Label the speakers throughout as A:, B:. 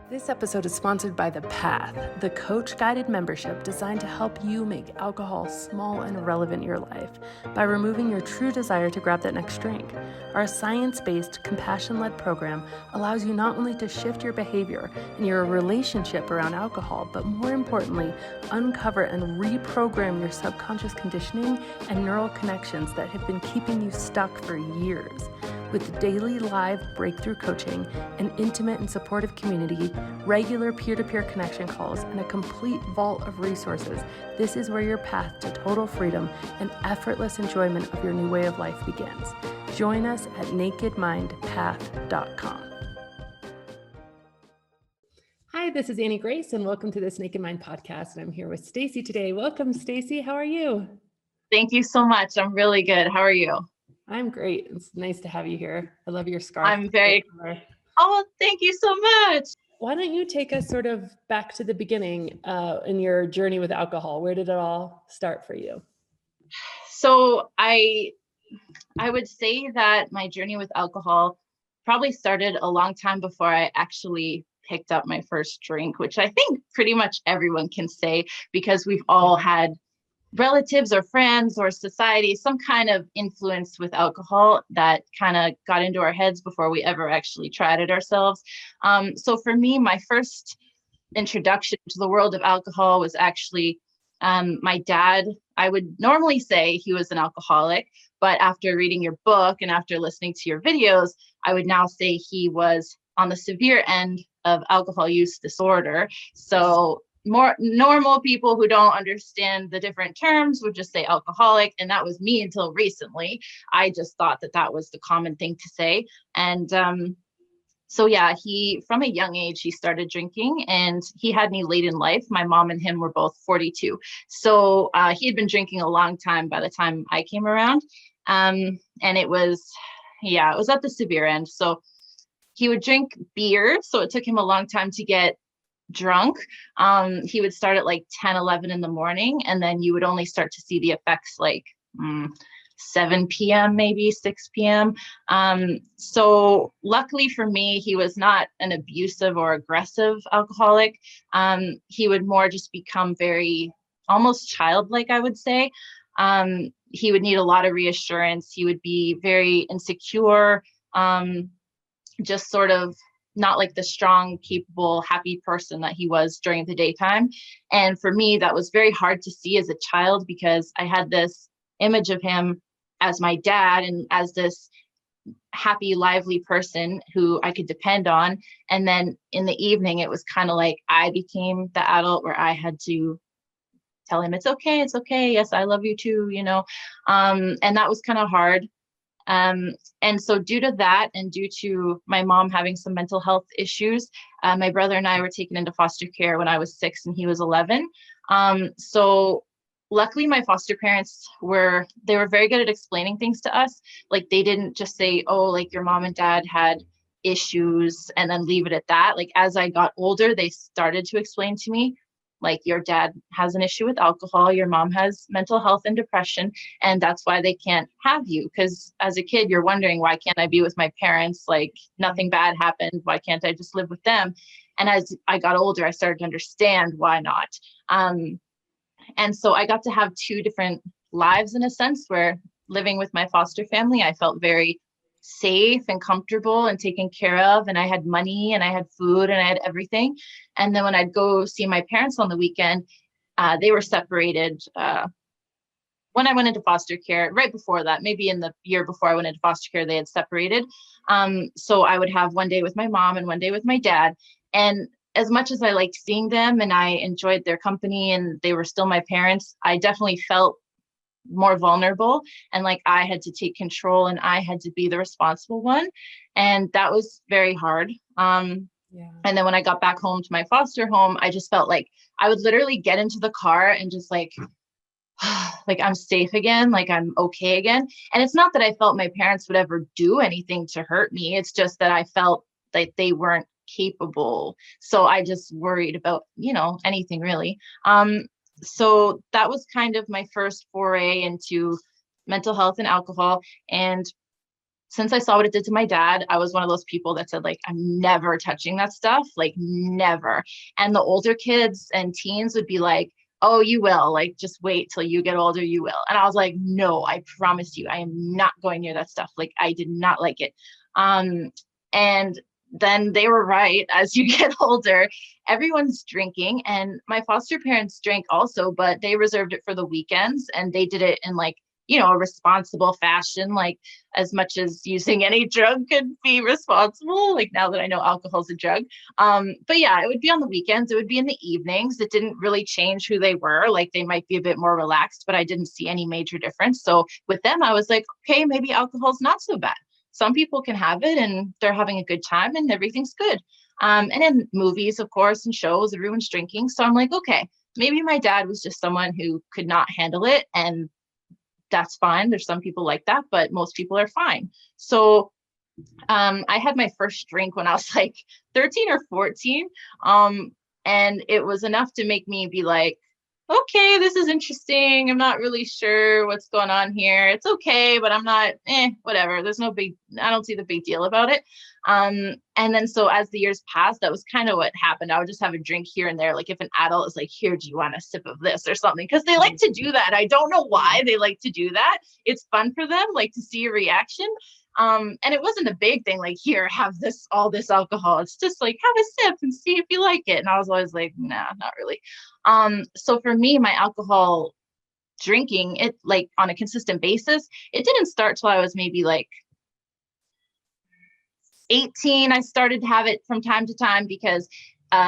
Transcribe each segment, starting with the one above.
A: This episode is sponsored by The Path, the coach-guided membership designed to help you make alcohol small and irrelevant in your life by removing your true desire to grab that next drink. Our science-based, compassion-led program allows you not only to shift your behavior and your relationship around alcohol, but more importantly, uncover and reprogram your subconscious conditioning and neural connections that have been keeping you stuck for years. With daily live breakthrough coaching, an intimate and supportive community, regular peer-to-peer connection calls, and a complete vault of resources, this is where your path to total freedom and effortless enjoyment of your new way of life begins. Join us at nakedmindpath.com. Hi, this is Annie Grace, and welcome to this Naked Mind podcast. And I'm here with Stacey today. Welcome, Stacey. How are you?
B: Thank you so much. I'm really good. How are you?
A: I'm great. It's nice to have you here. I love your scarf.
B: I'm very. Oh, thank you so much.
A: Why don't you take us sort of back to the beginning in your journey with alcohol? Where did it all start for you?
B: So I would say that my journey with alcohol probably started a long time before I actually picked up my first drink, which I think pretty much everyone can say, because we've all had relatives or friends or society, some kind of influence with alcohol that kind of got into our heads before we ever actually tried it ourselves. So for me, my first introduction to the world of alcohol was actually my dad. I would normally say he was an alcoholic, but after reading your book and after listening to your videos, I would now say he was on the severe end of alcohol use disorder. So more normal people who don't understand the different terms would just say alcoholic. And that was me until recently. I just thought that that was the common thing to say. And so yeah, from a young age, he started drinking, and he had me late in life. My mom and him were both 42. So he had been drinking a long time by the time I came around. And it was at the severe end. So he would drink beer. So it took him a long time to get drunk. He would start at like 10, 11 in the morning, and then you would only start to see the effects like 7 p.m., maybe 6 p.m. So luckily for me, he was not an abusive or aggressive alcoholic. He would more just become very almost childlike, I would say. He would need a lot of reassurance. He would be very insecure, just sort of not like the strong, capable, happy person that he was during the daytime. And for me, that was very hard to see as a child, because I had this image of him as my dad and as this happy, lively person who I could depend on. And then in the evening, it was kind of like I became the adult where I had to tell him, it's okay. Yes, I love you too, and that was kind of hard. And so due to that, and due to my mom having some mental health issues, my brother and I were taken into foster care when I was 6 and he was 11. So luckily my foster parents were very good at explaining things to us. Like, they didn't just say, oh, like your mom and dad had issues and then leave it at that. Like, as I got older, they started to explain to me, like, your dad has an issue with alcohol, your mom has mental health and depression, and that's why they can't have you. Because as a kid, you're wondering, why can't I be with my parents? Like, nothing bad happened. Why can't I just live with them? And as I got older, I started to understand why not. And so I got to have two different lives, in a sense, where living with my foster family, I felt very safe and comfortable and taken care of, and I had money and I had food and I had everything. And then when I'd go see my parents on the weekend, they were separated when I went into foster care. Right before that, maybe in the year before I went into foster care, they had separated. So I would have one day with my mom and one day with my dad. And as much as I liked seeing them and I enjoyed their company and they were still my parents, I definitely felt more vulnerable, and like I had to take control and I had to be the responsible one. And that was very hard. And then when I got back home to my foster home, I just felt like I would literally get into the car and just like I'm safe again, like I'm okay again. And it's not that I felt my parents would ever do anything to hurt me. It's just that I felt that they weren't capable. So I just worried about, anything really. So that was kind of my first foray into mental health and alcohol. And since I saw what it did to my dad, I was one of those people that said, like, I'm never touching that stuff, like, never. And the older kids and teens would be like, oh, you will, like, just wait till you get older, you will. And I was like, no, I promise you, I am not going near that stuff. Like, I did not like it. And then they were right. As you get older, everyone's drinking. And my foster parents drank also, but they reserved it for the weekends, and they did it in, like, a responsible fashion, like, as much as using any drug could be responsible. Like, now that I know alcohol's a drug. But yeah, it would be on the weekends. It would be in the evenings. It didn't really change who they were. Like, they might be a bit more relaxed, but I didn't see any major difference. So with them, I was like, okay, maybe alcohol's not so bad. Some people can have it and they're having a good time and everything's good. And in movies, of course, and shows, everyone's drinking. So I'm like, okay, maybe my dad was just someone who could not handle it, and that's fine. There's some people like that, but most people are fine. So I had my first drink when I was like 13 or 14. And it was enough to make me be like, okay, this is interesting. I'm not really sure what's going on here. It's okay, but I'm not, whatever. There's no big, I don't see the big deal about it. And then so as the years passed, that was kind of what happened. I would just have a drink here and there. Like, if an adult is like, here, do you want a sip of this or something? Because they like to do that. I don't know why they like to do that. It's fun for them, like, to see a reaction. And it wasn't a big thing, like, here, have all this alcohol. It's just like, have a sip and see if you like it. And I was always like, nah, not really. So for me, my alcohol drinking, it, like, on a consistent basis, it didn't start till I was maybe like 18. I started to have it from time to time because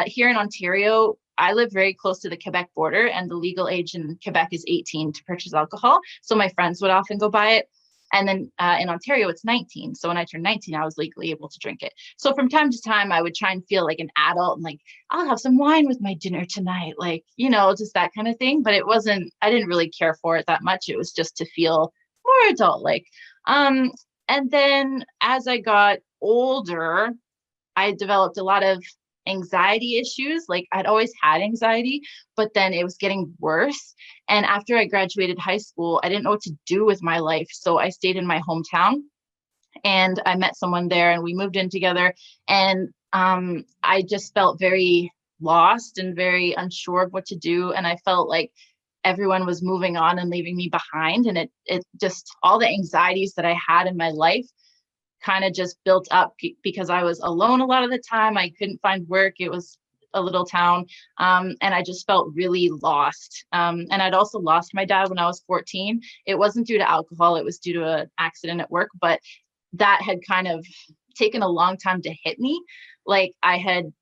B: here in Ontario, I live very close to the Quebec border, and the legal age in Quebec is 18 to purchase alcohol. So my friends would often go buy it. And then in Ontario, it's 19. So when I turned 19, I was legally able to drink it. So from time to time, I would try and feel like an adult and like, I'll have some wine with my dinner tonight. Like, just that kind of thing. But I didn't really care for it that much. It was just to feel more adult-like. And then as I got older, I developed a lot of anxiety issues. Like, I'd always had anxiety, but then it was getting worse. And after I graduated high school, I didn't know what to do with my life. So I stayed in my hometown, and I met someone there, and we moved in together. And I just felt very lost and very unsure of what to do. And I felt like everyone was moving on and leaving me behind. And it just, all the anxieties that I had in my life kind of just built up because I was alone a lot of the time. I couldn't find work. It was a little town. And I just felt really lost. And I'd also lost my dad when I was 14. It wasn't due to alcohol. It was due to an accident at work, but that had kind of taken a long time to hit me. Like, I had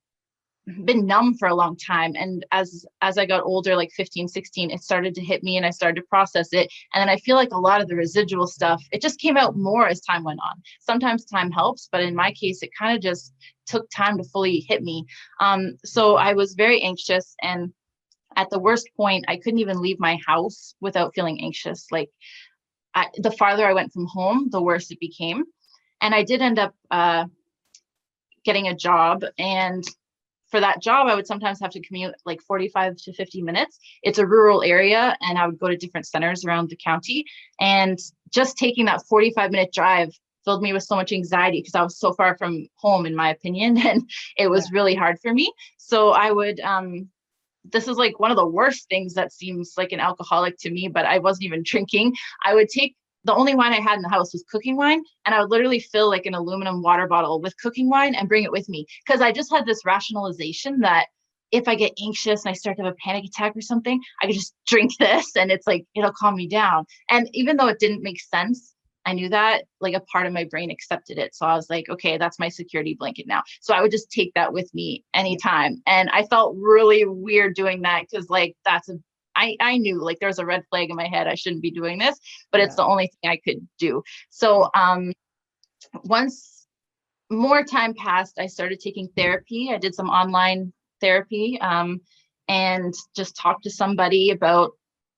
B: been numb for a long time. And as I got older, like 15, 16, it started to hit me, and I started to process it. And then I feel like a lot of the residual stuff, it just came out more as time went on. Sometimes time helps, but in my case, it kind of just took time to fully hit me. So I was very anxious. And at the worst point, I couldn't even leave my house without feeling anxious. Like, the farther I went from home, the worse it became. And I did end up getting a job. And for that job, I would sometimes have to commute like 45 to 50 minutes. It's a rural area, and I would go to different centers around the county. And just taking that 45-minute drive filled me with so much anxiety because I was so far from home, in my opinion, and it was really hard for me. So I would, this is like one of the worst things that seems like an alcoholic to me, but I wasn't even drinking. I would take, the only wine I had in the house was cooking wine. And I would literally fill like an aluminum water bottle with cooking wine and bring it with me. Because I just had this rationalization that if I get anxious and I start to have a panic attack or something, I could just drink this and it's like, it'll calm me down. And even though it didn't make sense, I knew that, like, a part of my brain accepted it. So I was like, okay, that's my security blanket now. So I would just take that with me anytime. And I felt really weird doing that because, like, I knew, like, there's a red flag in my head. I shouldn't be doing this, but it's the only thing I could do. So once more time passed, I started taking therapy. I did some online therapy and just talked to somebody about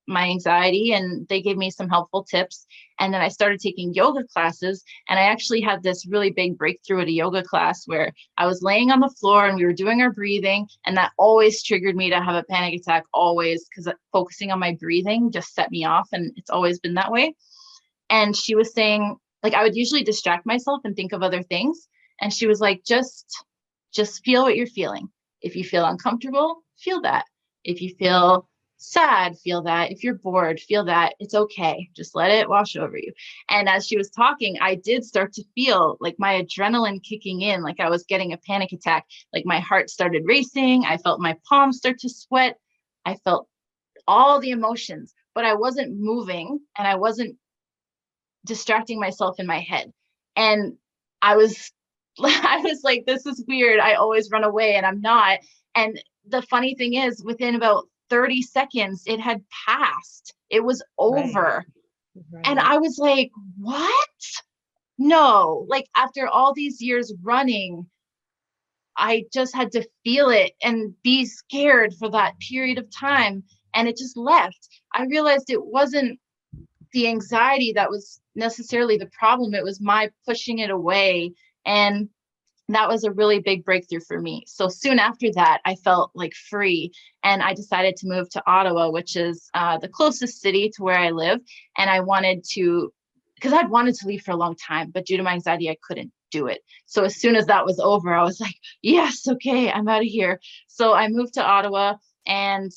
B: my anxiety, and they gave me some helpful tips. And then I started taking yoga classes, and I actually had this really big breakthrough at a yoga class where I was laying on the floor and we were doing our breathing, and that always triggered me to have a panic attack, always, because focusing on my breathing just set me off, and it's always been that way. And she was saying, like I would usually distract myself and think of other things. And she was like, just feel what you're feeling. If you feel uncomfortable, feel that. If you feel sad, feel that. If you're bored, feel that. It's okay. Just let it wash over you. And as she was talking, I did start to feel like my adrenaline kicking in, like I was getting a panic attack. Like my heart started racing. I felt my palms start to sweat. I felt all the emotions, but I wasn't moving and I wasn't distracting myself in my head. And I was I was like, this is weird. I always run away and I'm not. And the funny thing is, within about 30 seconds, it had passed. It was over.
A: Right.
B: And I was like, what? No, like after all these years running, I just had to feel it and be scared for that period of time. And it just left. I realized it wasn't the anxiety that was necessarily the problem. It was my pushing it away. And that was a really big breakthrough for me. So soon after that, I felt like free. And I decided to move to Ottawa, which is the closest city to where I live. And I wanted to, because I'd wanted to leave for a long time, but due to my anxiety, I couldn't do it. So as soon as that was over, I was like, yes, okay, I'm out of here. So I moved to Ottawa. And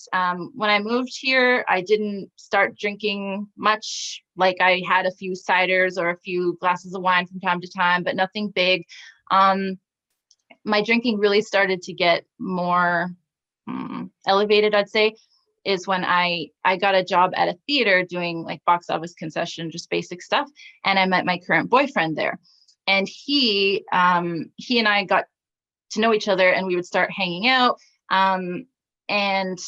B: when I moved here, I didn't start drinking much. Like I had a few ciders or a few glasses of wine from time to time, but nothing big. My drinking really started to get more elevated, I'd say, is when I got a job at a theater doing like box office concession, just basic stuff. And I met my current boyfriend there. And he and I got to know each other and we would start hanging out. And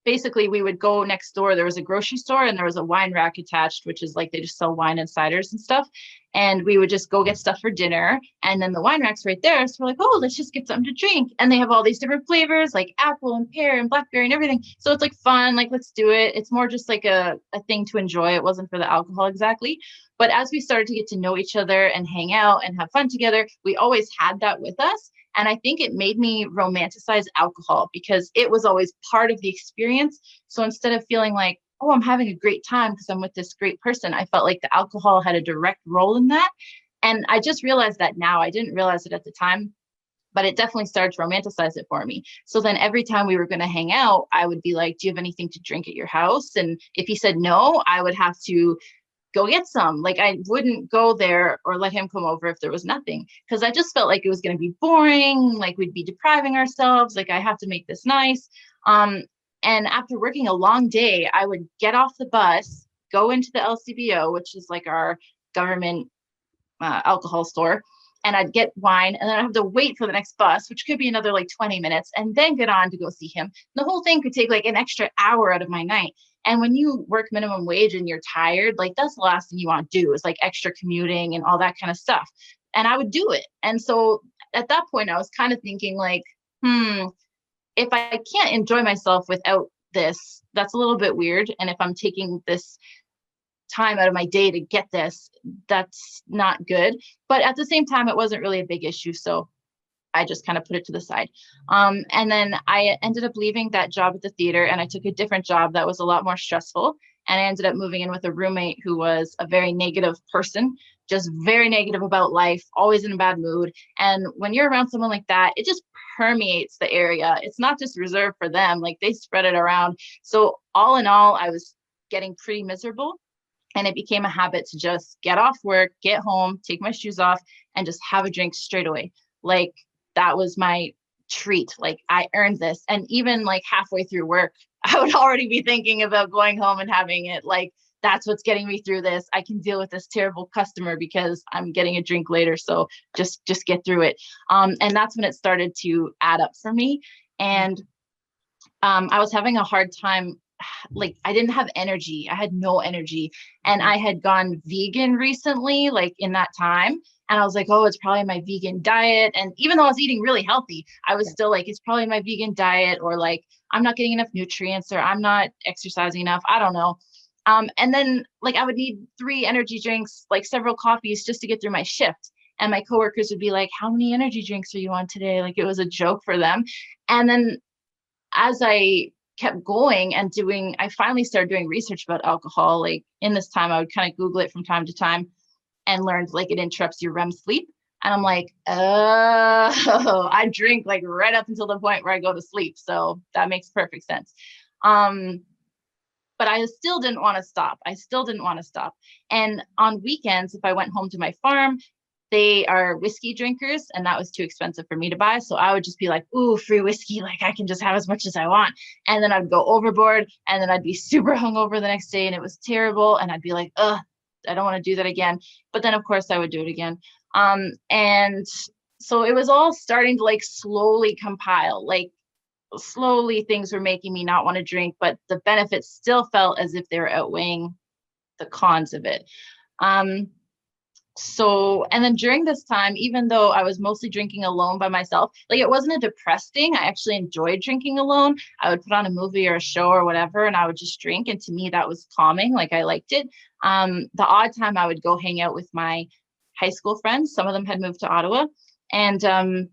B: basically we would go next door. There was a grocery store and there was a wine rack attached, which is like they just sell wine and ciders and stuff. And we would just go get stuff for dinner. And then the wine rack's right there. So we're like, oh, let's just get something to drink. And they have all these different flavors, like apple and pear and blackberry and everything. So it's like fun, like, let's do it. It's more just like a thing to enjoy. It wasn't for the alcohol exactly. But as we started to get to know each other and hang out and have fun together, we always had that with us. And I think it made me romanticize alcohol because it was always part of the experience. So instead of feeling like, oh, I'm having a great time because I'm with this great person, I felt like the alcohol had a direct role in that. And I just realized that now. I didn't realize it at the time, but it definitely started to romanticize it for me. So then every time we were going to hang out, I would be like, do you have anything to drink at your house? And if he said no, I would have to go get some. Like I wouldn't go there or let him come over if there was nothing, because I just felt like it was going to be boring. Like we'd be depriving ourselves. Like I have to make this nice. And after working a long day, I would get off the bus, go into the LCBO, which is like our government alcohol store, and I'd get wine, and then I'd have to wait for the next bus, which could be another like 20 minutes, and then get on to go see him. The whole thing could take like an extra hour out of my night. And when you work minimum wage and you're tired, like that's the last thing you want to do is like extra commuting and all that kind of stuff. And I would do it. And so at that point, I was kind of thinking like, if I can't enjoy myself without this, that's a little bit weird. And if I'm taking this time out of my day to get this, that's not good. But at the same time, it wasn't really a big issue. So I just kind of put it to the side. And then I ended up leaving that job at the theater and I took a different job that was a lot more stressful. And I ended up moving in with a roommate who was a very negative person, just very negative about life, always in a bad mood. And when you're around someone like that, it just permeates the area. It's not just reserved for them, like they spread it around. So all in all, I was getting pretty miserable. And it became a habit to just get off work, get home, take my shoes off, and just have a drink straight away. Like that was my treat. Like I earned this. And even like halfway through work, I would already be thinking about going home and having it. Like that's what's getting me through this. I can deal with this terrible customer because I'm getting a drink later. So just get through it. And that's when it started to add up for me. And I was having a hard time. Like I didn't have energy. I had no energy. And I had gone vegan recently, like in that time. And I was like, oh, it's probably my vegan diet. And even though I was eating really healthy, I was still like, it's probably my vegan diet, or like, I'm not getting enough nutrients, or I'm not exercising enough. I don't know. And then like I would need 3 energy drinks, like several coffees just to get through my shift. And my coworkers would be like, how many energy drinks are you on today? Like it was a joke for them. And then as I kept going and I finally started doing research about alcohol. Like in this time, I would kind of Google it from time to time and learned like it interrupts your REM sleep. And I'm like, oh, I drink like right up until the point where I go to sleep. So that makes perfect sense. But I still didn't want to stop. And on weekends, if I went home to my farm, they are whiskey drinkers, and that was too expensive for me to buy. So I would just be like, ooh, free whiskey. Like I can just have as much as I want. And then I'd go overboard, and then I'd be super hungover the next day, and it was terrible. And I'd be like, ugh, I don't want to do that again. But then of course I would do it again. And so it was all starting to like slowly compile, like slowly things were making me not want to drink, but the benefits still felt as if they were outweighing the cons of it. So, and then during this time, even though I was mostly drinking alone by myself, like it wasn't a depressed thing. I actually enjoyed drinking alone. I would put on a movie or a show or whatever, and I would just drink. And to me, that was calming. Like I liked it. The odd time I would go hang out with my high school friends. Some of them had moved to Ottawa, and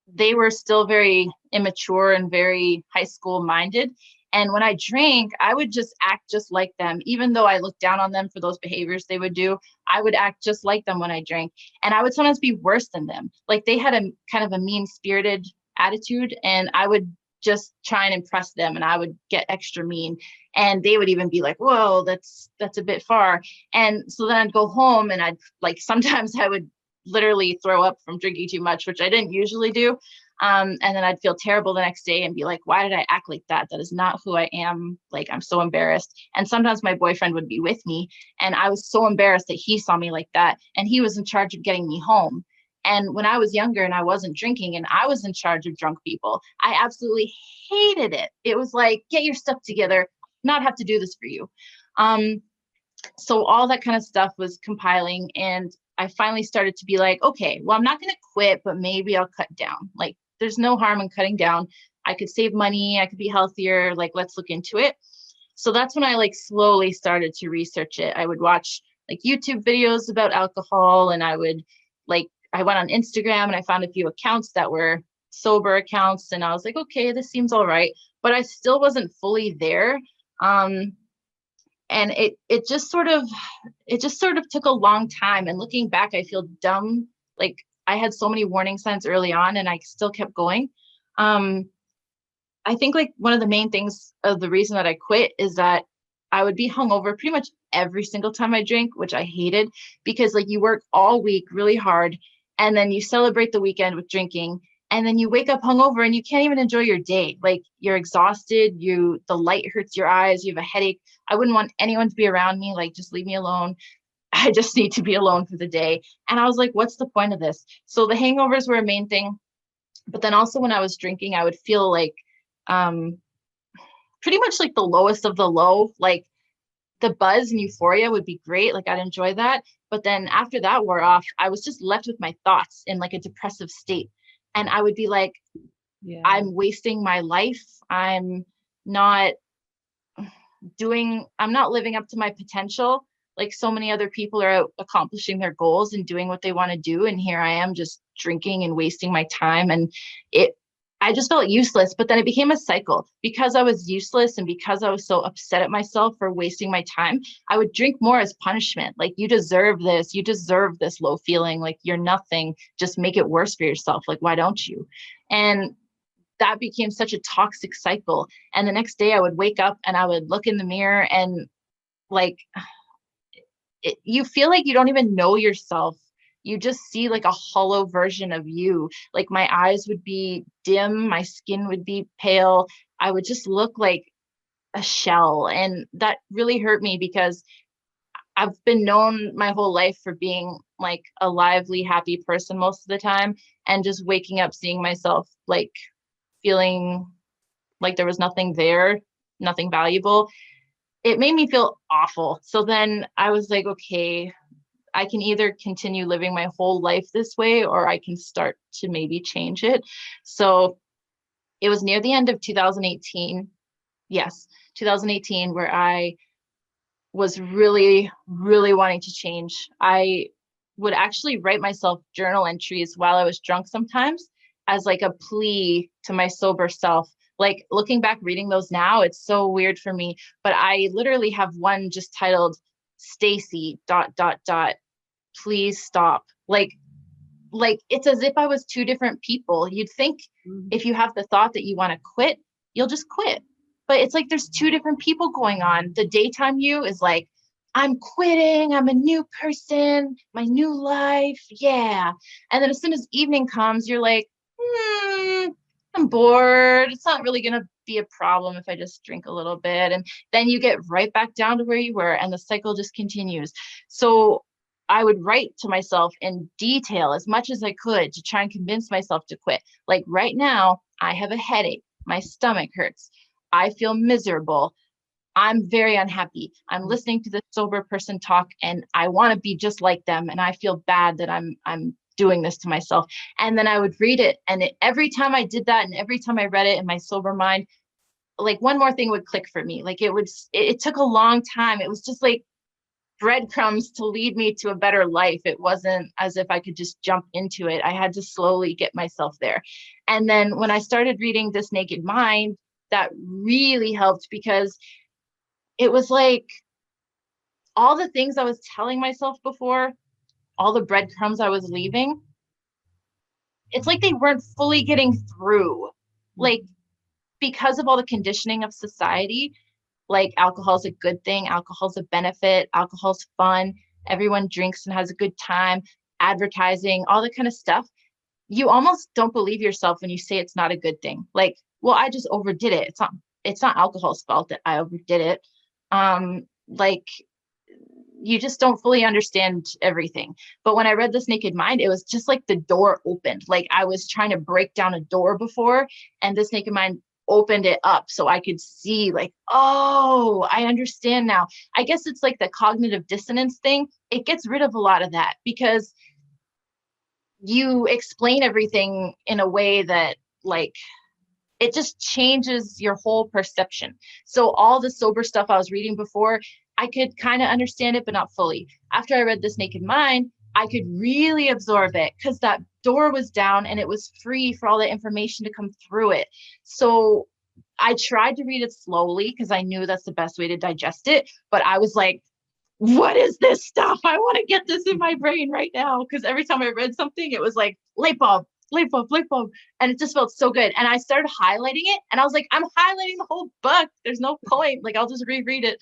B: they were still very immature and very high school minded. And when I drank, I would just act just like them. Even though I looked down on them for those behaviors they would do, I would act just like them when I drank. And I would sometimes be worse than them. Like they had a kind of a mean-spirited attitude, and I would just try and impress them, and I would get extra mean. And they would even be like, whoa, that's a bit far. And so then I'd go home, and I'd like, sometimes I would literally throw up from drinking too much, which I didn't usually do. And then I'd feel terrible the next day and be like, why did I act like that? That is not who I am. Like, I'm so embarrassed. And sometimes my boyfriend would be with me, and I was so embarrassed that he saw me like that. And he was in charge of getting me home. And when I was younger and I wasn't drinking and I was in charge of drunk people, I absolutely hated it. It was like, get your stuff together, not have to do this for you. So all that kind of stuff was compiling, and I finally started to be like, okay, well, I'm not going to quit, but maybe I'll cut down. Like, there's no harm in cutting down. I could save money. I could be healthier. Like, let's look into it. So that's when I like slowly started to research it. I would watch like YouTube videos about alcohol, and I went on Instagram and I found a few accounts that were sober accounts, and I was like, okay, this seems all right, but I still wasn't fully there. And it just sort of took a long time. And looking back, I feel dumb. Like I had so many warning signs early on, and I still kept going. I think like one of the main things of the reason that I quit is that I would be hungover pretty much every single time I drink, which I hated, because like you work all week really hard, and then you celebrate the weekend with drinking, and then you wake up hungover and you can't even enjoy your day. Like you're exhausted, the light hurts your eyes, you have a headache. I wouldn't want anyone to be around me. Like, just leave me alone. I just need to be alone for the day. And I was like, what's the point of this? So the hangovers were a main thing. But then also when I was drinking, I would feel like pretty much like the lowest of the low. Like the buzz and euphoria would be great. Like I'd enjoy that. But then after that wore off, I was just left with my thoughts in like a depressive state. And I would be like, I'm wasting my life. I'm not living up to my potential. Like so many other people are out accomplishing their goals and doing what they want to do. And here I am just drinking and wasting my time. And I just felt useless. But then it became a cycle because I was useless and because I was so upset at myself for wasting my time. I would drink more as punishment. Like, you deserve this. You deserve this low feeling. Like, you're nothing. Just make it worse for yourself. Like, why don't you? And that became such a toxic cycle. And the next day I would wake up and I would look in the mirror and like, you feel like you don't even know yourself. You just see like a hollow version of you. Like my eyes would be dim, my skin would be pale. I would just look like a shell. And that really hurt me because I've been known my whole life for being like a lively, happy person most of the time. And just waking up, seeing myself like feeling like there was nothing there, nothing valuable, it made me feel awful. So then I was like, okay, I can either continue living my whole life this way, or I can start to maybe change it. So it was near the end of 2018. Yes, 2018, where I was really, really wanting to change. I would actually write myself journal entries while I was drunk sometimes as like a plea to my sober self. Like looking back, reading those now, it's so weird for me. But I literally have one just titled Stacey ... Please stop. Like it's as if I was two different people. You'd think if you have the thought that you want to quit, you'll just quit. But it's like there's two different people going on. The daytime you is like, I'm quitting, I'm a new person, my new life, yeah. And then as soon as evening comes, you're like, I'm bored. It's not really going to be a problem if I just drink a little bit. And then you get right back down to where you were, and the cycle just continues. So I would write to myself in detail as much as I could to try and convince myself to quit. Like right now, I have a headache. My stomach hurts. I feel miserable. I'm very unhappy. I'm listening to this sober person talk and I want to be just like them. And I feel bad that I'm doing this to myself. And then I would read it. And every time I did that and every time I read it in my sober mind, like one more thing would click for me. Like it took a long time. It was just like breadcrumbs to lead me to a better life. It wasn't as if I could just jump into it. I had to slowly get myself there. And then when I started reading This Naked Mind, that really helped because it was like all the things I was telling myself before, all the breadcrumbs I was leaving, it's like they weren't fully getting through. Like because of all the conditioning of society, like alcohol's a good thing, alcohol's a benefit, alcohol's fun, everyone drinks and has a good time, advertising, all that kind of stuff. You almost don't believe yourself when you say it's not a good thing. Like, well, I just overdid it. It's not alcohol's fault that I overdid it. Like you just don't fully understand everything. But when I read This Naked Mind, it was just like the door opened. Like I was trying to break down a door before, and This Naked Mind opened it up so I could see like, oh, I understand now. I guess it's like the cognitive dissonance thing. It gets rid of a lot of that because you explain everything in a way that like it just changes your whole perception. So all the sober stuff I was reading before, I could kind of understand it, but not fully. After I read This Naked Mind, I could really absorb it because that door was down and it was free for all the information to come through it. So I tried to read it slowly because I knew that's the best way to digest it. But I was like, what is this stuff? I want to get this in my brain right now. Because every time I read something, it was like light bulb, light bulb, light bulb. And it just felt so good. And I started highlighting it and I was like, I'm highlighting the whole book. There's no point. Like, I'll just reread it.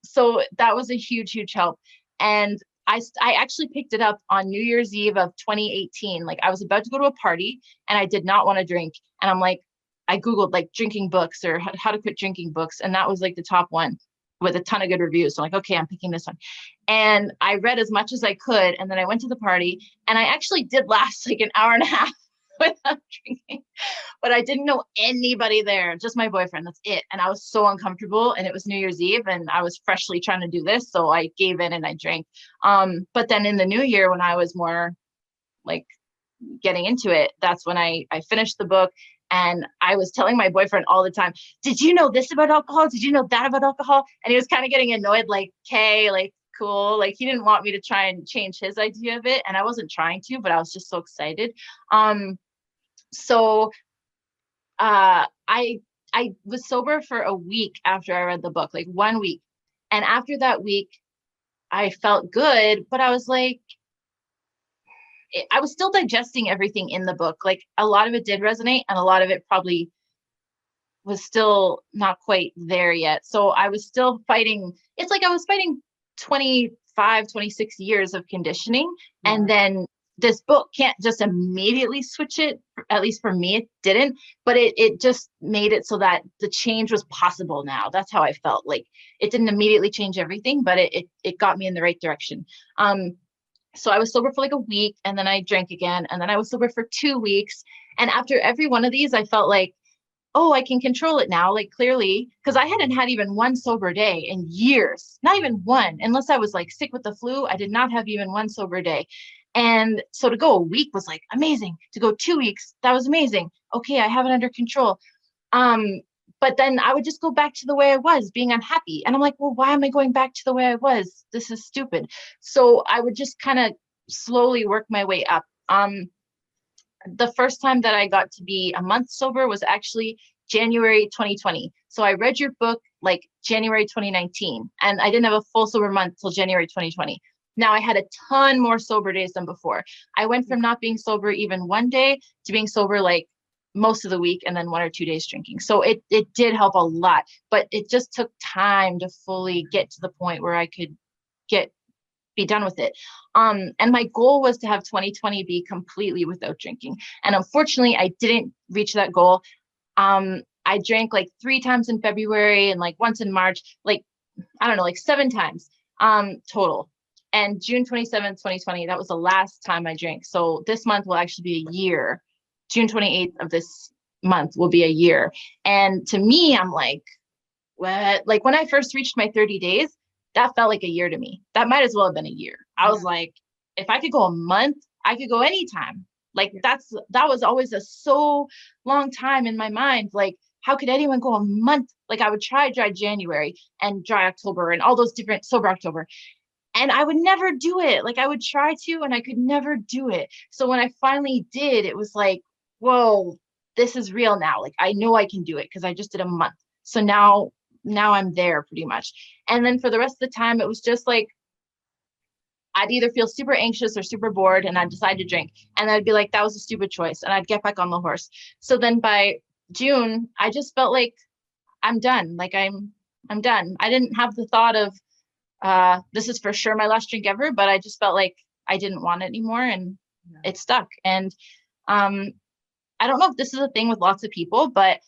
B: So that was a huge, huge help. And I actually picked it up on New Year's Eve of 2018. Like I was about to go to a party and I did not want to drink. And I'm like, I Googled like drinking books or how to quit drinking books. And that was like the top one with a ton of good reviews. So I'm like, okay, I'm picking this one. And I read as much as I could. And then I went to the party and I actually did last like an hour and a half without drinking, but I didn't know anybody there, just my boyfriend. That's it. And I was so uncomfortable and it was New Year's Eve and I was freshly trying to do this. So I gave in and I drank. But then in the new year, when I was more like getting into it, that's when I finished the book. And I was telling my boyfriend all the time, did you know this about alcohol? Did you know that about alcohol? And he was kind of getting annoyed, like, okay, like, cool. Like he didn't want me to try and change his idea of it. And I wasn't trying to, but I was just so excited. So I was sober for a week after I read the book, like 1 week. And after that week, I felt good, but I was like, I was still digesting everything in the book. Like a lot of it did resonate and a lot of it probably was still not quite there yet. So I was still fighting. It's like I was fighting 25, 26 years of conditioning. Yeah. And then this book can't just immediately switch it. At least for me, it didn't, but it just made it so that the change was possible now. That's how I felt. Like it didn't immediately change everything, but it got me in the right direction. So I was sober for like a week and then I drank again. And then I was sober for 2 weeks. And after every one of these, I felt like, oh, I can control it now. Like clearly, because I hadn't had even one sober day in years, not even one, unless I was like sick with the flu. I did not have even one sober day. And so to go a week was like amazing. To go 2 weeks, that was amazing. Okay, I have it under control. But then I would just go back to the way I was, being unhappy. And I'm like, well, why am I going back to the way I was? This is stupid. So I would just kind of slowly work my way up. The first time that I got to be a month sober was actually January 2020. So I read your book like January 2019, and I didn't have a full sober month till January 2020. Now I had a ton more sober days than before. I went from not being sober even one day to being sober like most of the week, and then 1 or 2 days drinking. So it did help a lot, but it just took time to fully get to the point where I could be done with it. And my goal was to have 2020 be completely without drinking. And unfortunately, I didn't reach that goal. I drank like 3 times in February and like once in March, like, I don't know, like 7 times total. And June 27th, 2020, that was the last time I drank. So this month will actually be a year. June 28th of this month will be a year. And to me, I'm like, what? Like when I first reached my 30 days, that felt like a year to me. That might as well have been a year. I was like, if I could go a month, I could go anytime. Like that was always a so long time in my mind. Like, how could anyone go a month? Like I would try dry January and dry October and all those different sober October. And I would never do it. Like I would try to, and I could never do it. So when I finally did, it was like, whoa, this is real now. Like I know I can do it because I just did a month. So now I'm there pretty much. And then for the rest of the time, it was just like, I'd either feel super anxious or super bored and I'd decide to drink. And I'd be like, that was a stupid choice. And I'd get back on the horse. So then by June, I just felt like I'm done. Like I'm done. I didn't have the thought of, this is for sure my last drink ever, but I just felt like I didn't want it anymore, and it stuck. And I don't know if this is a thing with lots of people, but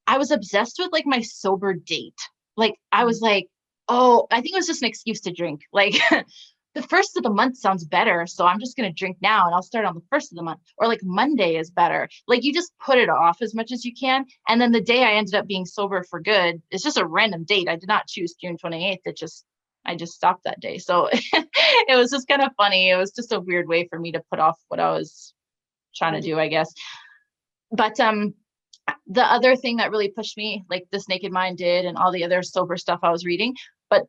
B: I was obsessed with like my sober date. Like I was like, oh, I think it was just an excuse to drink. Like the first of the month sounds better, so I'm just going to drink now and I'll start on the first of the month. Or like Monday is better. Like you just put it off as much as you can. And then the day I ended up being sober for good, it's just a random date. I did not choose June 28th. I just stopped that day. So it was just kind of funny. It was just a weird way for me to put off what I was trying to do, I guess. But the other thing that really pushed me, like This Naked Mind did and all the other sober stuff I was reading, but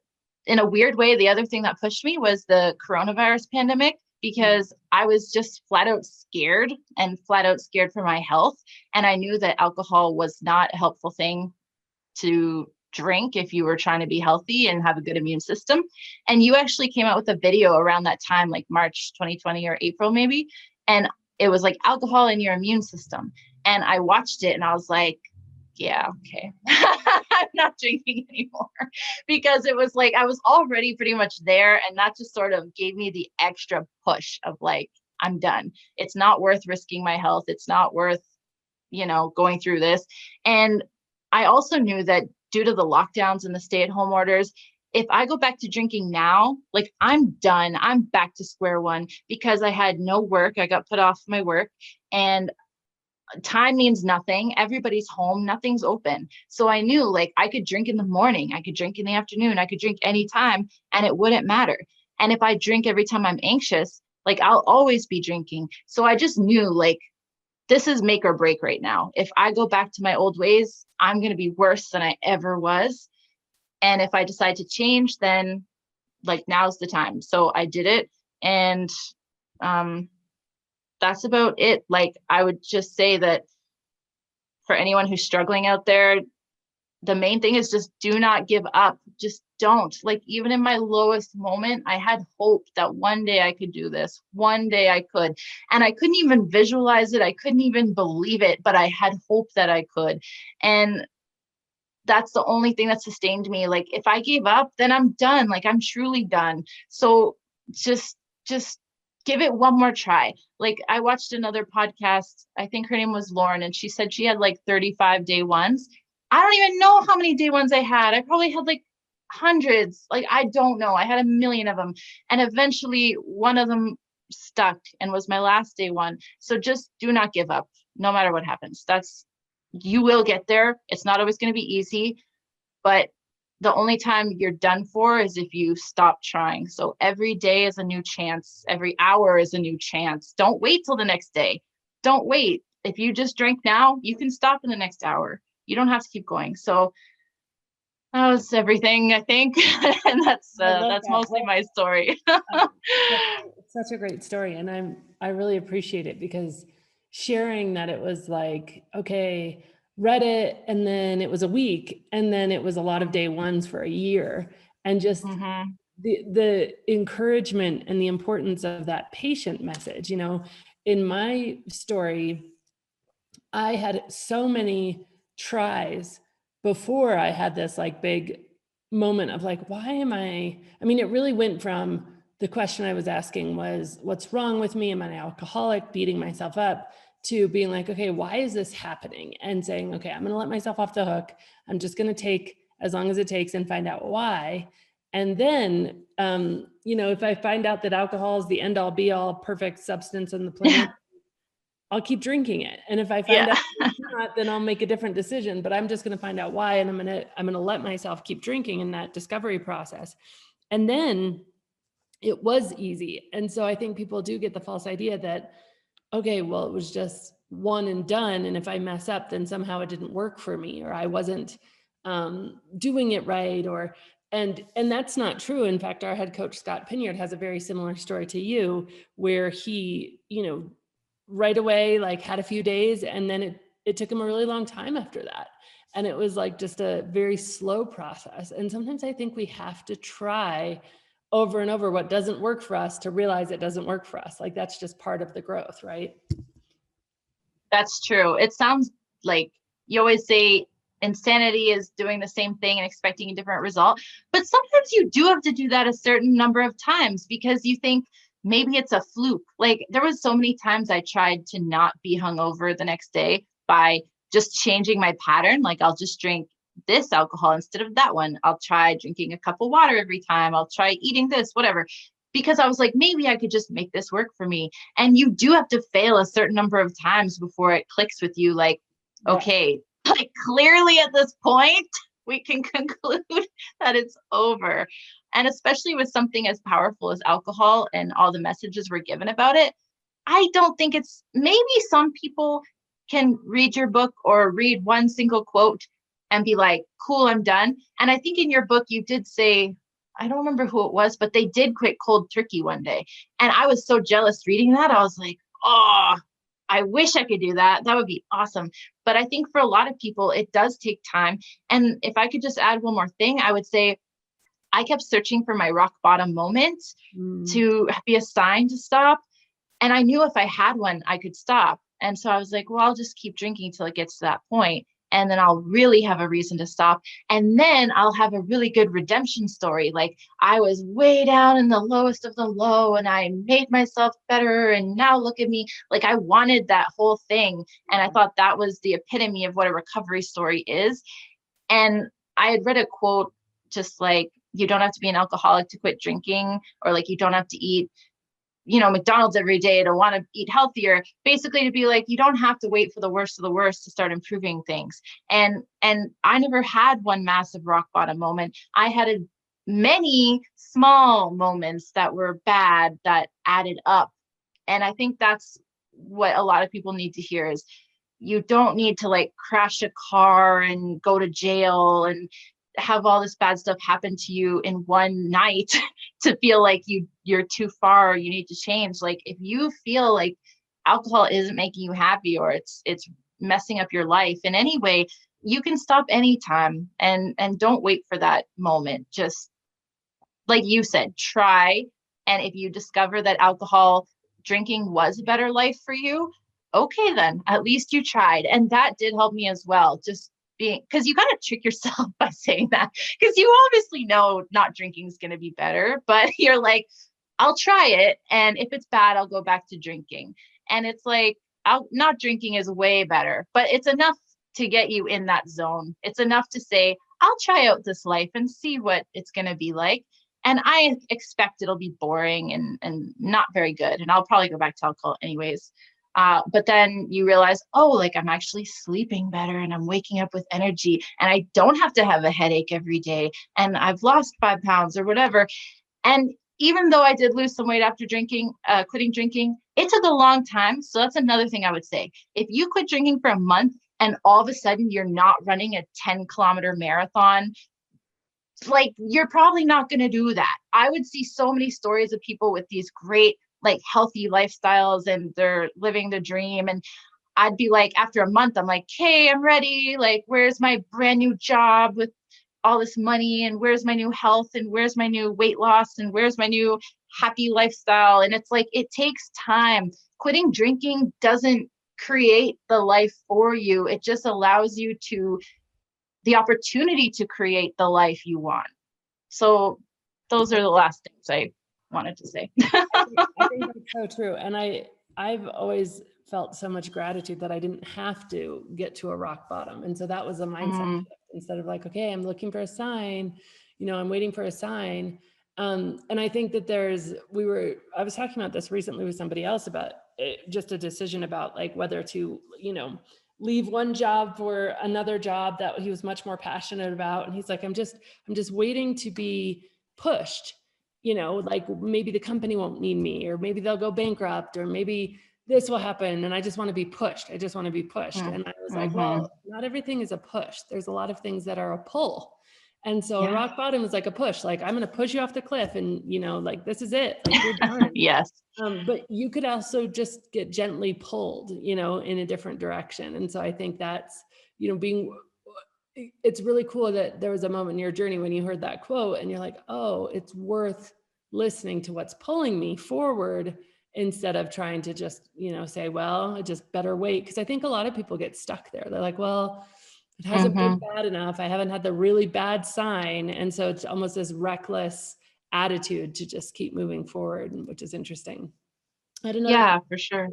B: in a weird way, the other thing that pushed me was the coronavirus pandemic, because I was just flat out scared for my health. And I knew that alcohol was not a helpful thing to drink if you were trying to be healthy and have a good immune system. And you actually came out with a video around that time, like March 2020 or April maybe. And it was like alcohol in your immune system. And I watched it and I was like, yeah, okay. I'm not drinking anymore, because it was like I was already pretty much there. And that just sort of gave me the extra push of like, I'm done. It's not worth risking my health. It's not worth, going through this. And I also knew that due to the lockdowns and the stay-at-home orders, if I go back to drinking now, like I'm done. I'm back to square one, because I had no work. I got put off my work, and time means nothing. Everybody's home. Nothing's open. So I knew like I could drink in the morning. I could drink in the afternoon. I could drink anytime and it wouldn't matter. And if I drink every time I'm anxious, like I'll always be drinking. So I just knew like, this is make or break right now. If I go back to my old ways, I'm going to be worse than I ever was. And if I decide to change, then like now's the time. So I did it. And that's about it. Like I would just say that for anyone who's struggling out there, the main thing is just do not give up. Just don't. Like even in my lowest moment, I had hope that one day I could do this. One day I could. And I couldn't even visualize it. I couldn't even believe it, but I had hope that I could. And that's the only thing that sustained me. Like if I gave up, then I'm done. Like I'm truly done. So just give it one more try. Like I watched another podcast. I think her name was Lauren, and she said she had like 35 day ones. I don't even know how many day ones I had. I probably had like hundreds. Like, I don't know. I had a million of them. And eventually one of them stuck and was my last day one. So just do not give up no matter what happens. You will get there. It's not always going to be easy, but the only time you're done for is if you stop trying. So every day is a new chance. Every hour is a new chance. Don't wait till the next day. Don't wait. If you just drink now, you can stop in the next hour. You don't have to keep going. So that was everything, I think. And that's mostly my story.
A: It's such a great story. And I really appreciate it, because sharing that it was like, okay, read it, and then it was a week, and then it was a lot of day ones for a year. And just the encouragement and the importance of that patient message. In my story, I had so many tries before I had this like big moment of like, why am I mean, it really went from the question I was asking was, what's wrong with me? Am I an alcoholic? Beating myself up, to being like, okay, why is this happening? And saying, okay, I'm going to let myself off the hook. I'm just going to take as long as it takes and find out why. And then, if I find out that alcohol is the end all be all perfect substance on the planet, I'll keep drinking it. And if I find out it's not, then I'll make a different decision, but I'm just going to find out why. And I'm going to let myself keep drinking in that discovery process. And then it was easy. And so I think people do get the false idea that, okay, well, it was just one and done. And if I mess up, then somehow it didn't work for me, or I wasn't doing it right, and that's not true. In fact, our head coach, Scott Pinyard, has a very similar story to you, where he, right away, like had a few days, and then it took him a really long time after that. And it was like just a very slow process. And sometimes I think we have to try over and over what doesn't work for us to realize it doesn't work for us. Like that's just part of the growth, right?
B: That's true. It sounds like you always say insanity is doing the same thing and expecting a different result. But sometimes you do have to do that a certain number of times because you think maybe it's a fluke. Like there was so many times I tried to not be hungover the next day by just changing my pattern. Like I'll just drink this alcohol instead of that one. I'll try drinking a cup of water every time. I'll try eating this, whatever. Because I was like, maybe I could just make this work for me. And you do have to fail a certain number of times before it clicks with you. Like, okay, like clearly at this point, we can conclude that it's over. And especially with something as powerful as alcohol and all the messages we're given about it, I don't think it's, maybe some people can read your book or read one single quote and be like, cool, I'm done. And I think in your book, you did say, I don't remember who it was, but they did quit cold turkey one day. And I was so jealous reading that. I was like, oh, I wish I could do that. That would be awesome. But I think for a lot of people, it does take time. And if I could just add one more thing, I would say I kept searching for my rock bottom moment to be a sign to stop. And I knew if I had one, I could stop. And so I was like, well, I'll just keep drinking till it gets to that point. And then I'll really have a reason to stop. And then I'll have a really good redemption story. Like I was way down in the lowest of the low and I made myself better. And now look at me. Like I wanted that whole thing. And I thought that was the epitome of what a recovery story is. And I had read a quote just like, you don't have to be an alcoholic to quit drinking, or like you don't have to eat McDonald's every day to want to eat healthier, basically to be like, you don't have to wait for the worst of the worst to start improving things. And I never had one massive rock bottom moment. I had many small moments that were bad that added up. And I think that's what a lot of people need to hear is you don't need to like crash a car and go to jail and have all this bad stuff happen to you in one night to feel like you're too far, or you need to change. Like if you feel like alcohol isn't making you happy, or it's messing up your life in any way, you can stop anytime, and don't wait for that moment. Just like you said, try. And if you discover that alcohol drinking was a better life for you, okay, then at least you tried. And that did help me as well. Just because you kind of trick yourself by saying that, because you obviously know not drinking is going to be better, but you're like, I'll try it. And if it's bad, I'll go back to drinking. And it's like, not drinking is way better, but it's enough to get you in that zone. It's enough to say, I'll try out this life and see what it's going to be like. And I expect it'll be boring and not very good. And I'll probably go back to alcohol anyways. But then you realize, oh, like I'm actually sleeping better and I'm waking up with energy and I don't have to have a headache every day and I've lost 5 pounds or whatever. And even though I did lose some weight after quitting drinking, it took a long time. So that's another thing I would say. If you quit drinking for a month and all of a sudden you're not running a 10-kilometer marathon, like you're probably not going to do that. I would see so many stories of people with these great like healthy lifestyles and they're living the dream. And I'd be like, after a month, I'm like, hey, I'm ready. Like, where's my brand new job with all this money? And where's my new health? And where's my new weight loss? And where's my new happy lifestyle? And it's like, it takes time. Quitting drinking doesn't create the life for you. It just allows you the opportunity to create the life you want. So those are the last things I wanted to say.
A: I think that's so true. And I've always felt so much gratitude that I didn't have to get to a rock bottom. And so that was a mindset shift. Instead of like, okay, I'm looking for a sign, I'm waiting for a sign. And I think that I was talking about this recently with somebody else about just a decision about like whether to, leave one job for another job that he was much more passionate about. And he's like, I'm just waiting to be pushed, like maybe the company won't need me, or maybe they'll go bankrupt, or maybe this will happen. And I just want to be pushed. And I was like, well, not everything is a push. There's a lot of things that are a pull. And so a rock bottom is like a push, like I'm going to push you off the cliff and, like, this is it. Like you're done.
B: Yes.
A: But you could also just get gently pulled, in a different direction. And so I think that's, it's really cool that there was a moment in your journey when you heard that quote and you're like, oh, it's worth listening to what's pulling me forward instead of trying to just, say, well, I just better wait. Cause I think a lot of people get stuck there. They're like, well, it hasn't been bad enough. I haven't had the really bad sign. And so it's almost this reckless attitude to just keep moving forward, which is interesting. I had another
B: for sure.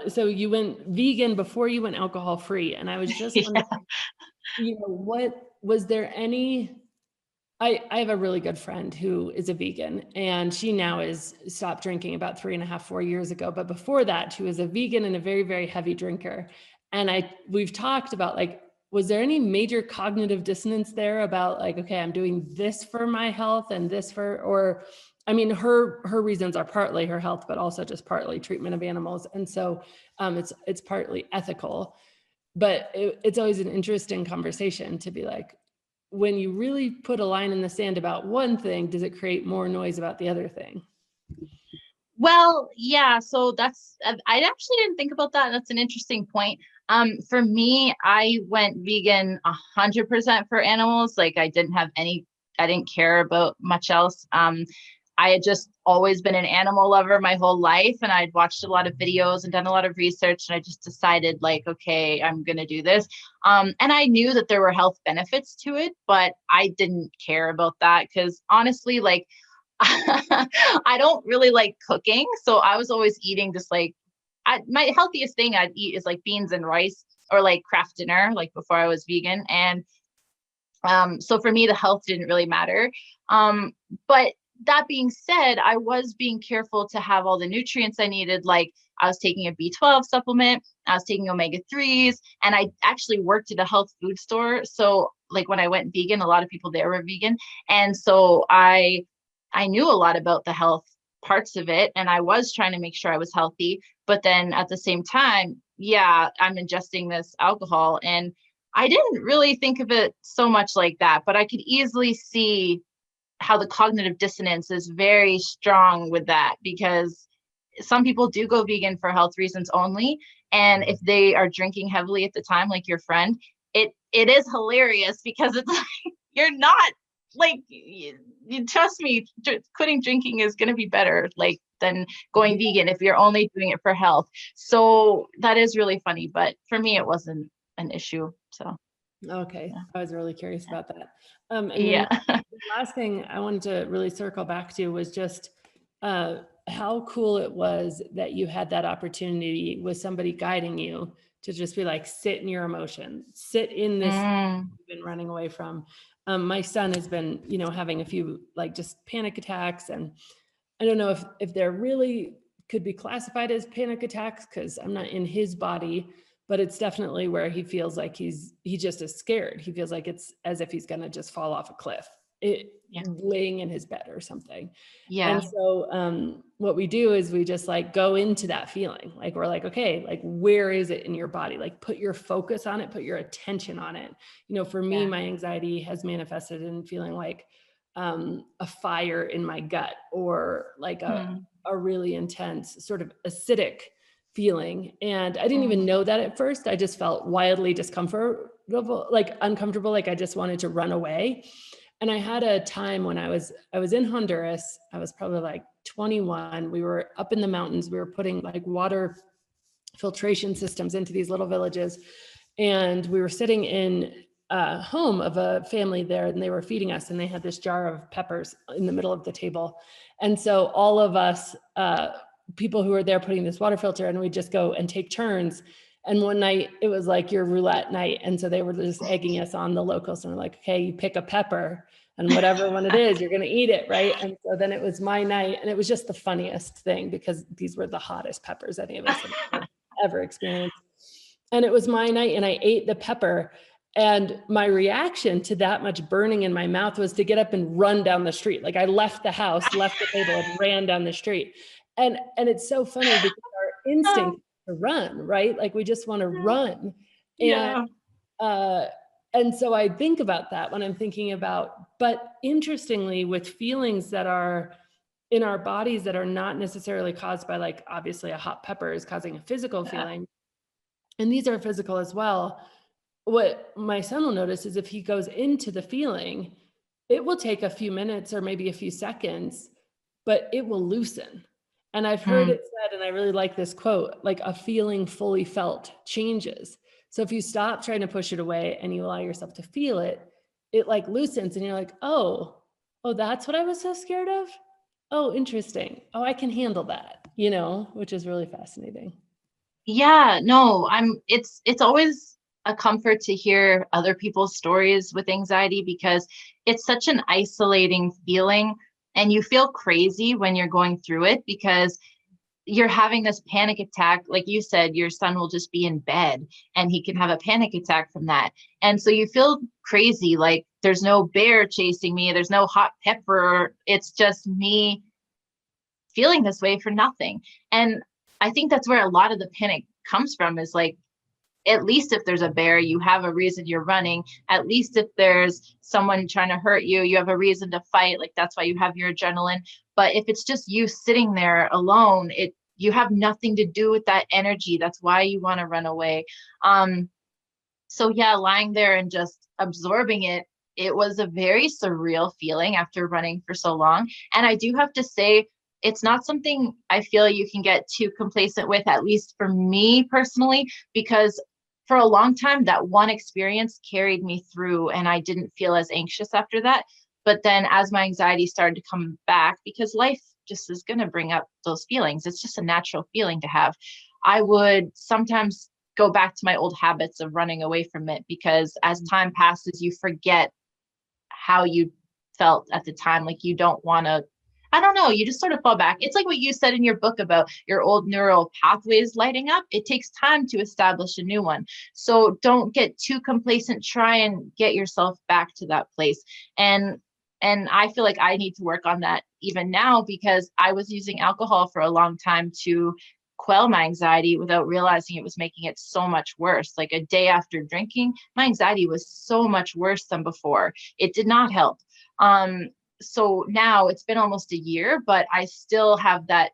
A: so you went vegan before you went alcohol free. And I was just wondering, what was there any, I have a really good friend who is a vegan, and she now is stopped drinking about 4 years ago. But before that, she was a vegan and a very, very heavy drinker. And we've talked about like, was there any major cognitive dissonance there about like, okay, I'm doing this for my health and this or I mean, her reasons are partly her health, but also just partly treatment of animals. And so it's partly ethical, but it's always an interesting conversation to be like, when you really put a line in the sand about one thing, does it create more noise about the other thing?
B: Well, yeah. So I actually didn't think about that. That's an interesting point. For me, I went vegan 100% for animals. Like I didn't care about much else. I had just always been an animal lover my whole life, and I'd watched a lot of videos and done a lot of research, and I just decided like, okay, I'm going to do this. And I knew that there were health benefits to it, but I didn't care about that because honestly, like, I don't really like cooking. So I was always eating just like, my healthiest thing I'd eat is like beans and rice or like Kraft dinner, like before I was vegan. And so for me, the health didn't really matter. But that being said, I was being careful to have all the nutrients I needed. Like I was taking a B12 supplement, I was taking omega-3s, and I actually worked at a health food store. So like when I went vegan, a lot of people there were vegan. And so I knew a lot about the health parts of it, and I was trying to make sure I was healthy. But then at the same time, I'm ingesting this alcohol, and I didn't really think of it so much like that, but I could easily see how the cognitive dissonance is very strong with that, because some people do go vegan for health reasons only. And if they are drinking heavily at the time, like your friend, it is hilarious because it's like, you're not like, you trust me, quitting drinking is going to be better like than going vegan if you're only doing it for health. So that is really funny, but for me, it wasn't an issue. So
A: okay, I was really curious about that. And
B: yeah.
A: then the last thing I wanted to really circle back to was just how cool it was that you had that opportunity with somebody guiding you to just be like, sit in your emotions, sit in this you've been running away from. My son has been, having a few like just panic attacks, and I don't know if they're really could be classified as panic attacks because I'm not in his body, but it's definitely where he feels like he just is scared. He feels like it's as if he's going to just fall off a cliff, laying in his bed or something.
B: Yeah.
A: And so what we do is we just like go into that feeling. Like we're like, okay, like where is it in your body? Like put your focus on it, put your attention on it. For me, my anxiety has manifested in feeling like a fire in my gut, or like a really intense sort of acidic feeling. And I didn't even know that at first. I just felt wildly uncomfortable, like I just wanted to run away. And I had a time when I was in Honduras. I was probably like 21. We were up in the mountains. We were putting like water filtration systems into these little villages. And we were sitting in a home of a family there, and they were feeding us, and they had this jar of peppers in the middle of the table. And so all of us, people who were there putting this water filter, and we'd just go and take turns. And one night it was like your roulette night. And so they were just egging us on, the locals, and we're like, okay, you pick a pepper, and whatever one it is, you're going to eat it. Right. And so then it was my night, and it was just the funniest thing because these were the hottest peppers any of us had ever experienced. And it was my night, and I ate the pepper. And my reaction to that much burning in my mouth was to get up and run down the street. Like I left the house, left the table, and ran down the street. And it's so funny because our instinct is to run, right? Like we just want to run.
B: Yeah.
A: And so I think about that when I'm thinking about, but interestingly, with feelings that are in our bodies that are not necessarily caused by, like, obviously a hot pepper is causing a physical feeling. And these are physical as well. What my son will notice is if he goes into the feeling, it will take a few minutes or maybe a few seconds, but it will loosen. And I've heard it said, and I really like this quote, like a feeling fully felt changes. So if you stop trying to push it away and you allow yourself to feel it, it like loosens, and you're like, oh, that's what I was so scared of. Oh, interesting. Oh, I can handle that, which is really fascinating.
B: Yeah, no, it's always a comfort to hear other people's stories with anxiety because it's such an isolating feeling, and you feel crazy when you're going through it because you're having this panic attack. Like you said, your son will just be in bed and he can have a panic attack from that. And so you feel crazy, like there's no bear chasing me, there's no hot pepper, it's just me feeling this way for nothing. And I think that's where a lot of the panic comes from, is like, at least if there's a bear, you have a reason you're running. At least if there's someone trying to hurt you, you have a reason to fight. Like that's why you have your adrenaline. But if it's just you sitting there alone, you have nothing to do with that energy. That's why you want to run away. So yeah, lying there and just absorbing it, it was a very surreal feeling after running for so long. And I do have to say, it's not something I feel you can get too complacent with, at least for me personally, because for a long time, that one experience carried me through and I didn't feel as anxious after that. But then as my anxiety started to come back, because life just is going to bring up those feelings, it's just a natural feeling to have, I would sometimes go back to my old habits of running away from it, because as time passes, you forget how you felt at the time. Like you don't want to, I don't know, you just sort of fall back. It's like what you said in your book about your old neural pathways lighting up. It takes time to establish a new one. So don't get too complacent. Try and get yourself back to that place. And I feel like I need to work on that even now, because I was using alcohol for a long time to quell my anxiety without realizing it was making it so much worse. Like a day after drinking, my anxiety was so much worse than before. It did not help. So now it's been almost a year, but I still have that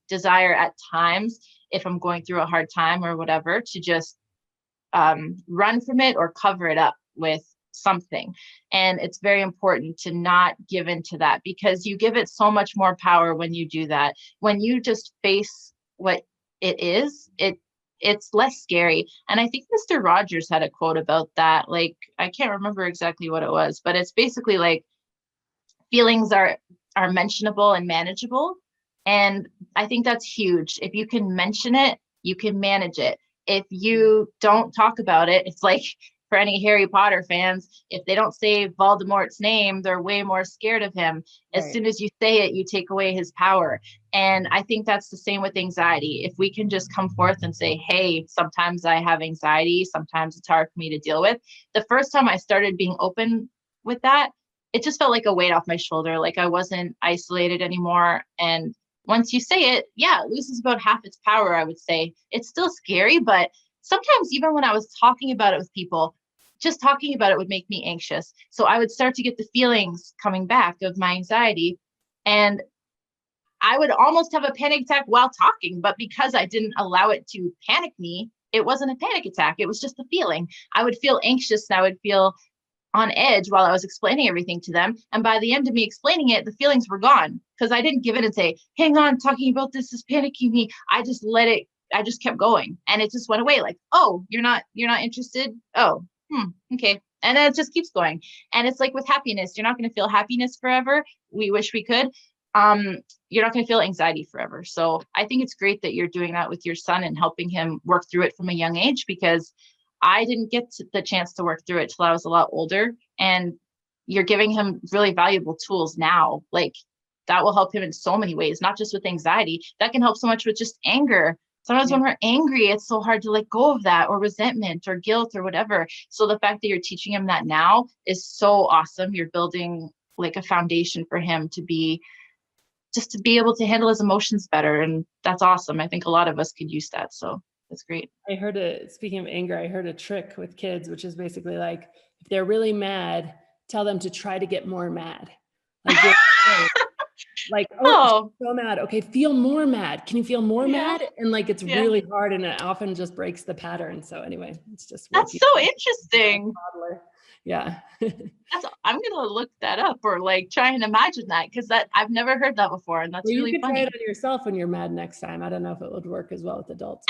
B: desire at times, if I'm going through a hard time or whatever, to just run from it or cover it up with something. And it's very important to not give into that, because you give it so much more power when you do that. When you just face what it is, it's less scary. And I think Mr. Rogers had a quote about that. Like, I can't remember exactly what it was, but it's basically like, feelings are mentionable and manageable. And I think that's huge. If you can mention it, you can manage it. If you don't talk about it, it's like for any Harry Potter fans, if they don't say Voldemort's name, they're way more scared of him. As soon as you say it, you take away his power. And I think that's the same with anxiety. If we can just come forth and say, hey, sometimes I have anxiety, sometimes it's hard for me to deal with. The first time I started being open with that, it just felt like a weight off my shoulder. Like I wasn't isolated anymore. And once you say it, yeah, it loses about half its power, I would say. It's still scary, but sometimes even when I was talking about it with people, just talking about it would make me anxious. So I would start to get the feelings coming back of my anxiety. And I would almost have a panic attack while talking, but because I didn't allow it to panic me, it wasn't a panic attack. It was just a feeling. I would feel anxious and I would feel on edge while I was explaining everything to them. And by the end of me explaining it, the feelings were gone because I didn't give it and say, hang on, talking about this is panicking me. I just let it, I just kept going and it just went away. Like, oh, you're not interested. Oh, okay. And then it just keeps going. And it's like with happiness, you're not going to feel happiness forever. We wish we could. You're not going to feel anxiety forever. So I think it's great that you're doing that with your son and helping him work through it from a young age, because I didn't get the chance to work through it till I was a lot older. And you're giving him really valuable tools now. Like that will help him in so many ways, not just with anxiety. That can help so much with just anger. Sometimes when we're angry, it's so hard to let go of that, or resentment or guilt or whatever. So the fact that you're teaching him that now is so awesome. You're building like a foundation for him to be able to handle his emotions better. And that's awesome. I think a lot of us could use that. So that's great.
A: I heard speaking of anger, I heard a trick with kids, which is basically like, if they're really mad, tell them to try to get more mad. Like, oh, so mad. Okay, feel more mad. Can you feel more mad? And like, it's really hard, and it often just breaks the pattern. So anyway, it's just
B: that's so interesting.
A: Yeah.
B: I'm gonna look that up or like try and imagine that, because I've never heard that before, and that's really funny.
A: You can try it on yourself when you're mad next time. I don't know if it would work as well with adults.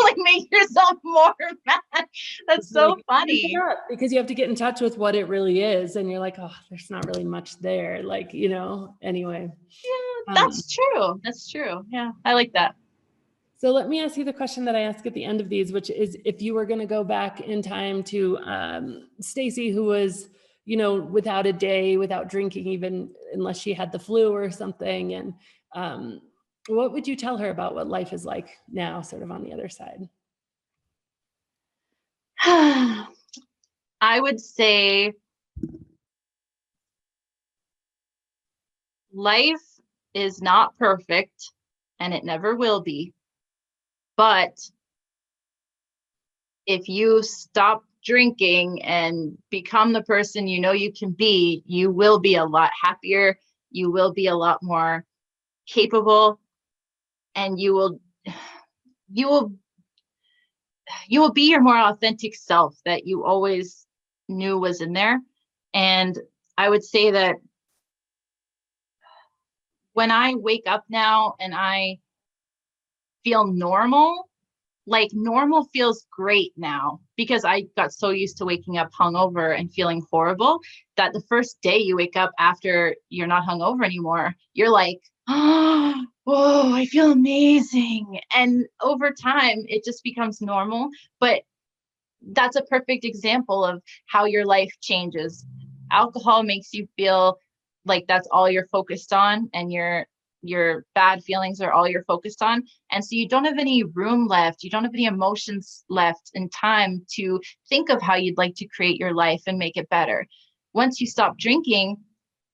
B: Like make yourself more mad. That's so funny.
A: Because you have to get in touch with what it really is, and you're like, oh, there's not really much there. Like, anyway.
B: Yeah, that's true. That's true. Yeah, I like that.
A: So let me ask you the question that I ask at the end of these, which is, if you were going to go back in time to Stacey, who was, without a day, without drinking, even unless she had the flu or something, and what would you tell her about what life is like now, sort of on the other side?
B: I would say life is not perfect, and it never will be. But if you stop drinking and become the person you can be, you will be a lot happier. You will be a lot more capable, and you will be your more authentic self that you always knew was in there. And I would say that when I wake up now and I feel normal, like normal feels great now, because I got so used to waking up hungover and feeling horrible that the first day you wake up after you're not hungover anymore, you're like, oh, whoa, I feel amazing. And over time, it just becomes normal. But that's a perfect example of how your life changes. Alcohol makes you feel like that's all you're focused on, and your bad feelings are all you're focused on. And so you don't have any room left. You don't have any emotions left and time to think of how you'd like to create your life and make it better. Once you stop drinking,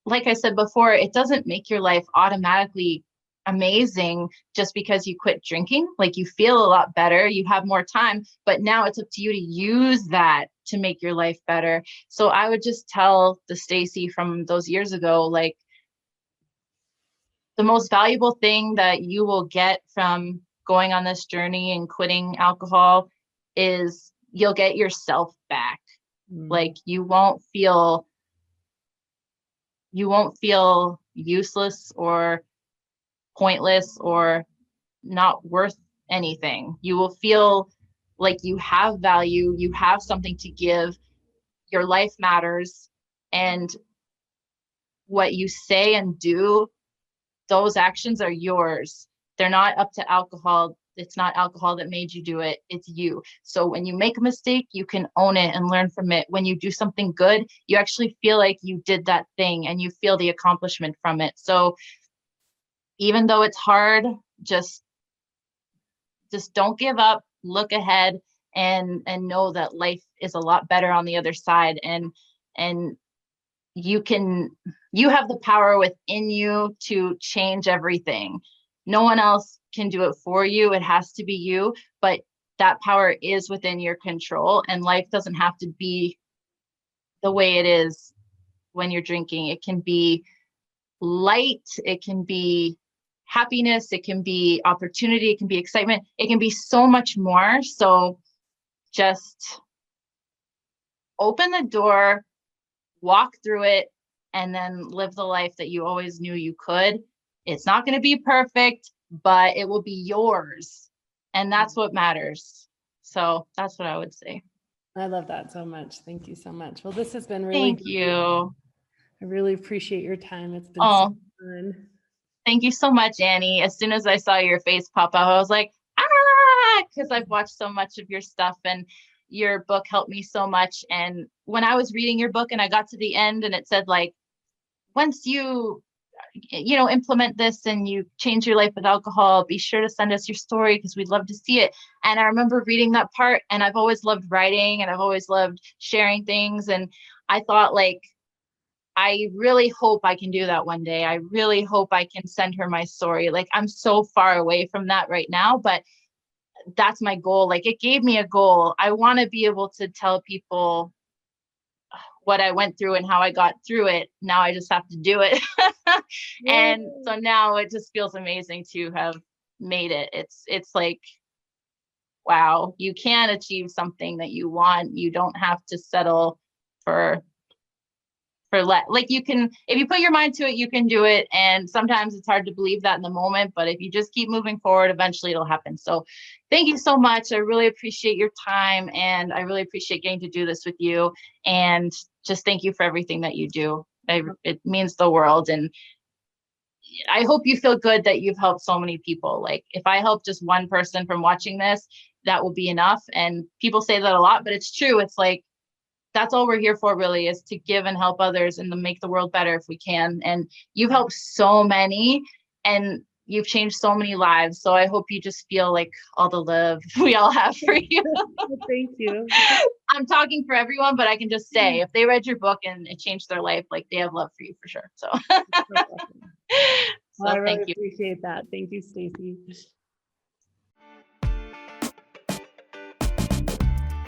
B: like I said before, it doesn't make your life automatically amazing just because you quit drinking. Like you feel a lot better, you have more time, but now it's up to you to use that to make your life better. So I would just tell the Stacey from those years ago, like, the most valuable thing that you will get from going on this journey and quitting alcohol is you'll get yourself back. Like you won't feel useless or pointless or not worth anything. You will feel like you have value, you have something to give, your life matters, and what you say and do, those actions are yours. They're not up to alcohol. It's not alcohol that made you do it. It's you. So when you make a mistake, you can own it and learn from it. When you do something good, you actually feel like you did that thing and you feel the accomplishment from it. So even though it's hard, just don't give up, look ahead, and know that life is a lot better on the other side. And you have the power within you to change everything. No one else can do it for you. It has to be you, but that power is within your control, and life doesn't have to be the way it is when you're drinking. It can be light, it can be happiness, it can be opportunity, it can be excitement, it can be so much more. So just open the door, walk through it, and then live the life that you always knew you could. It's not going to be perfect, but it will be yours. And that's what matters. So that's what I would say.
A: I love that so much. Thank you so much. Well, this has been really
B: Thank you.
A: I really appreciate your time. It's been so fun.
B: Thank you so much, Annie. As soon as I saw your face pop up, I was like, because I've watched so much of your stuff, and your book helped me so much. And when I was reading your book and I got to the end and it said, like, once you implement this and you change your life with alcohol, be sure to send us your story because we'd love to see it. And I remember reading that part, and I've always loved writing and I've always loved sharing things. And I thought, like, I really hope I can do that one day. I really hope I can send her my story. Like, I'm so far away from that right now, but that's my goal. Like, it gave me a goal. I want to be able to tell people what I went through and how I got through it. Now I just have to do it. And so now it just feels amazing to have made it. It's like, wow, you can achieve something that you want. You don't have to settle for like, you can, if you put your mind to it, you can do it. And sometimes it's hard to believe that in the moment, but if you just keep moving forward, eventually it'll happen. So thank you so much. I really appreciate your time, and I really appreciate getting to do this with you. And just thank you for everything that you do. It means the world. And I hope you feel good that you've helped so many people. Like, if I help just one person from watching this, that will be enough. And people say that a lot, but it's true. It's like, that's all we're here for, really, is to give and help others and to make the world better if we can. And you've helped so many, and you've changed so many lives. So I hope you just feel like all the love we all have for you.
A: Thank you.
B: I'm talking for everyone, but I can just say, if they read your book and it changed their life, like, they have love for you for sure. So,
A: Well, I really appreciate that. Thank you, Stacey.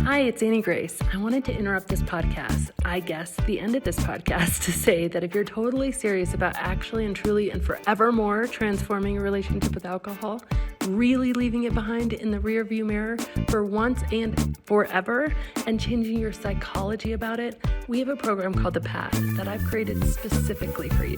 A: Hi, it's Annie Grace. I wanted to interrupt this podcast, I guess the end of this podcast, to say that if you're totally serious about actually and truly and forevermore transforming your relationship with alcohol, really leaving it behind in the rearview mirror for once and forever, and changing your psychology about it, we have a program called The Path that I've created specifically for you.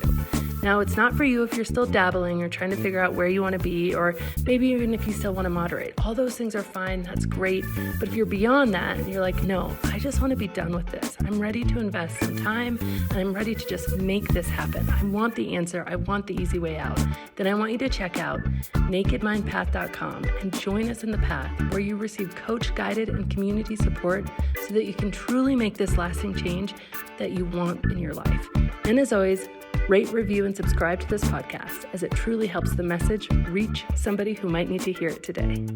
A: Now, it's not for you if you're still dabbling or trying to figure out where you want to be, or maybe even if you still want to moderate. All those things are fine. That's great. But if you're beyond that and you're like, no, I just want to be done with this. I'm ready to invest some time, and I'm ready to just make this happen. I want the answer. I want the easy way out. Then I want you to check out nakedmindpath.com and join us in the path, where you receive coach-guided and community support so that you can truly make this lasting change that you want in your life. And as always, rate, review, and subscribe to this podcast, as it truly helps the message reach somebody who might need to hear it today.